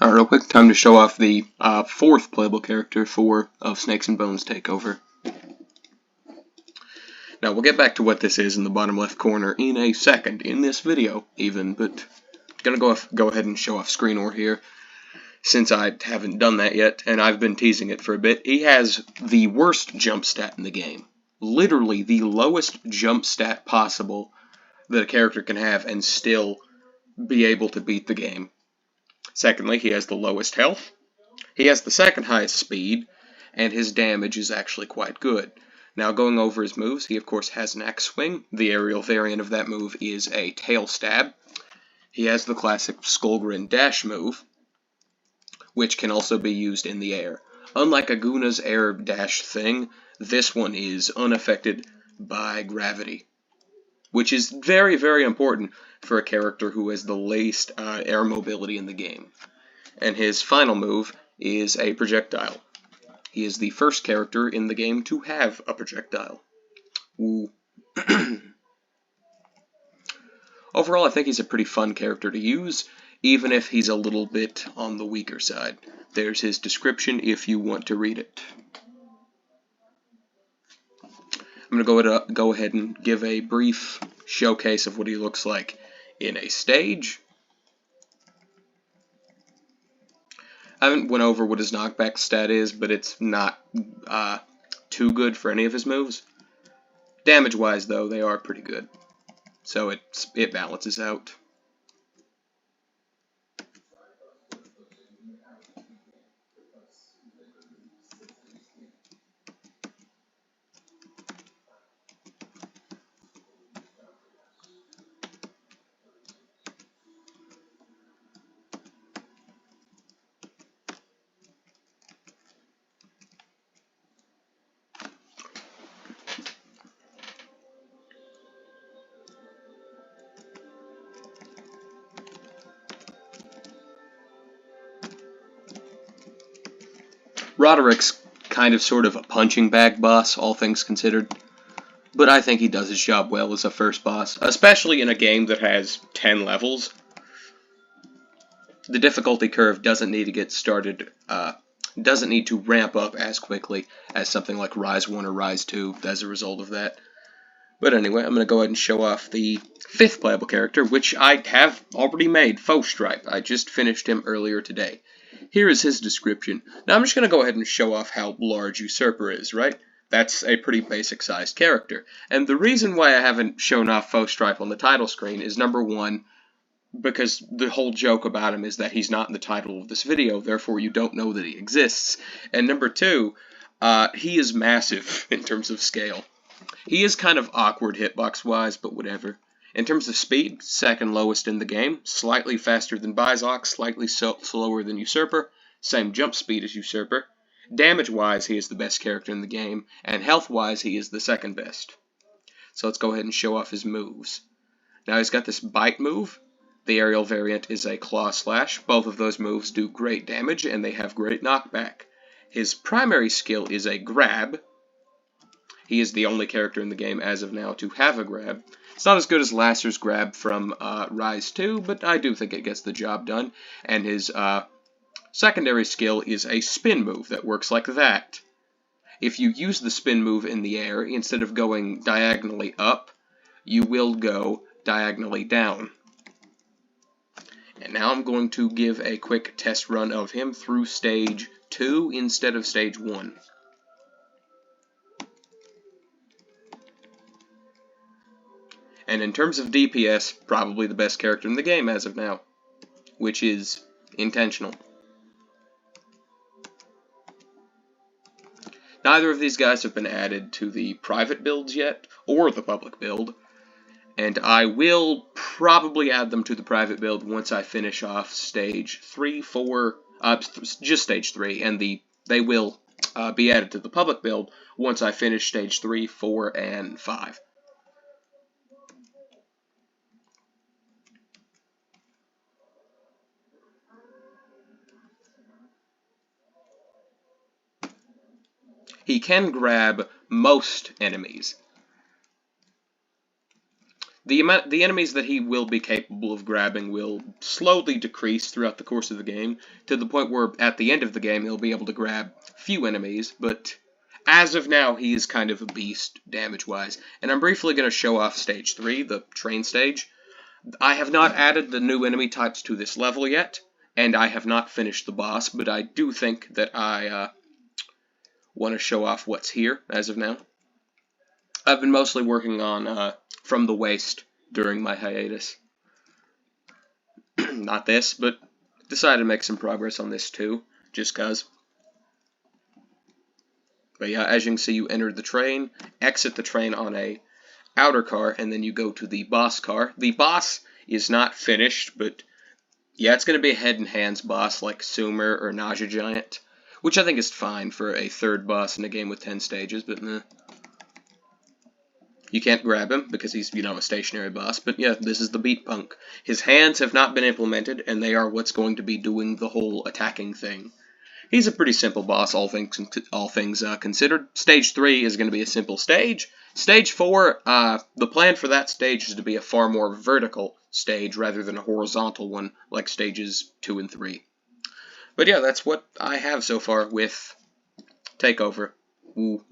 Alright, real quick, time to show off the fourth playable character of Snakes and Bones Takeover. Now, we'll get back to what this is in the bottom left corner in a second, in this video even, but I'm gonna go ahead and show off Screenor here, since I haven't done that yet, and I've been teasing it for a bit. He has the worst jump stat in the game. Literally the lowest jump stat possible that a character can have and still be able to beat the game. Secondly, he has the lowest health, he has the second highest speed, and his damage is actually quite good. Now, going over his moves, he of course has an axe swing. The aerial variant of that move is a tail stab. He has the classic Skullgrin dash move, which can also be used in the air. Unlike Aguna's air dash thing, this one is unaffected by gravity, which is very, very important for a character who has the least air mobility in the game. And his final move is a projectile. He is the first character in the game to have a projectile. Ooh. Overall, I think he's a pretty fun character to use, even if he's a little bit on the weaker side. There's his description if you want to read it. I'm going to go ahead and give a brief showcase of what he looks like in a stage. I haven't went over what his knockback stat is, but it's not too good for any of his moves. Damage-wise, though, they are pretty good, so it balances out. Roderick's kind of sort of a punching bag boss, all things considered, but I think he does his job well as a first boss, especially in a game that has 10 levels. The difficulty curve doesn't need to get started, doesn't need to ramp up as quickly as something like Rise 1 or Rise 2 as a result of that. But anyway, I'm going to go ahead and show off the fifth playable character, which I have already made, Faux Stripe. I just finished him earlier today. Here is his description. Now I'm just going to go ahead and show off how large Usurper is, right? That's a pretty basic sized character. And the reason why I haven't shown off Faux Stripe on the title screen is, number one, because the whole joke about him is that he's not in the title of this video, therefore you don't know that he exists. And number two, he is massive in terms of scale. He is kind of awkward hitbox-wise, but whatever. In terms of speed, second lowest in the game, slightly faster than Bizok, slightly slower than Usurper, same jump speed as Usurper. Damage-wise, he is the best character in the game, and health-wise, he is the second best. So let's go ahead and show off his moves. Now he's got this bite move. The aerial variant is a claw slash. Both of those moves do great damage, and they have great knockback. His primary skill is a grab. He is the only character in the game as of now to have a grab. It's not as good as Lasser's grab from Rise 2, but I do think it gets the job done. And his secondary skill is a spin move that works like that. If you use the spin move in the air, instead of going diagonally up, you will go diagonally down. And now I'm going to give a quick test run of him through Stage 2 instead of Stage 1. And in terms of DPS, probably the best character in the game as of now, which is intentional. Neither of these guys have been added to the private builds yet, or the public build, and I will probably add them to the private build once I finish off Stage 3, 4, just Stage 3, and they will be added to the public build once I finish Stage 3, 4, and 5. He can grab most enemies. The enemies that he will be capable of grabbing will slowly decrease throughout the course of the game, to the point where at the end of the game he'll be able to grab few enemies, but as of now he is kind of a beast damage-wise. And I'm briefly going to show off Stage 3, the train stage. I have not added the new enemy types to this level yet, and I have not finished the boss, but I do think that I want to show off what's here as of now. I've been mostly working on From the Waste during my hiatus. Not this, but decided to make some progress on this too, just cause. But yeah, as you can see, you enter the train, exit the train on a outer car, and then you go to the boss car. The boss is not finished, but yeah, it's going to be a head and hands boss like Sumer or Nausea Giant, which I think is fine for a third boss in a game with 10 stages, but meh. You can't grab him because he's, a stationary boss, but yeah, this is the Beat Punk. His hands have not been implemented, and they are what's going to be doing the whole attacking thing. He's a pretty simple boss, all things considered. Stage 3 is going to be a simple stage. Stage 4, the plan for that stage is to be a far more vertical stage rather than a horizontal one like stages 2 and 3. But yeah, that's what I have so far with Takeover. Ooh.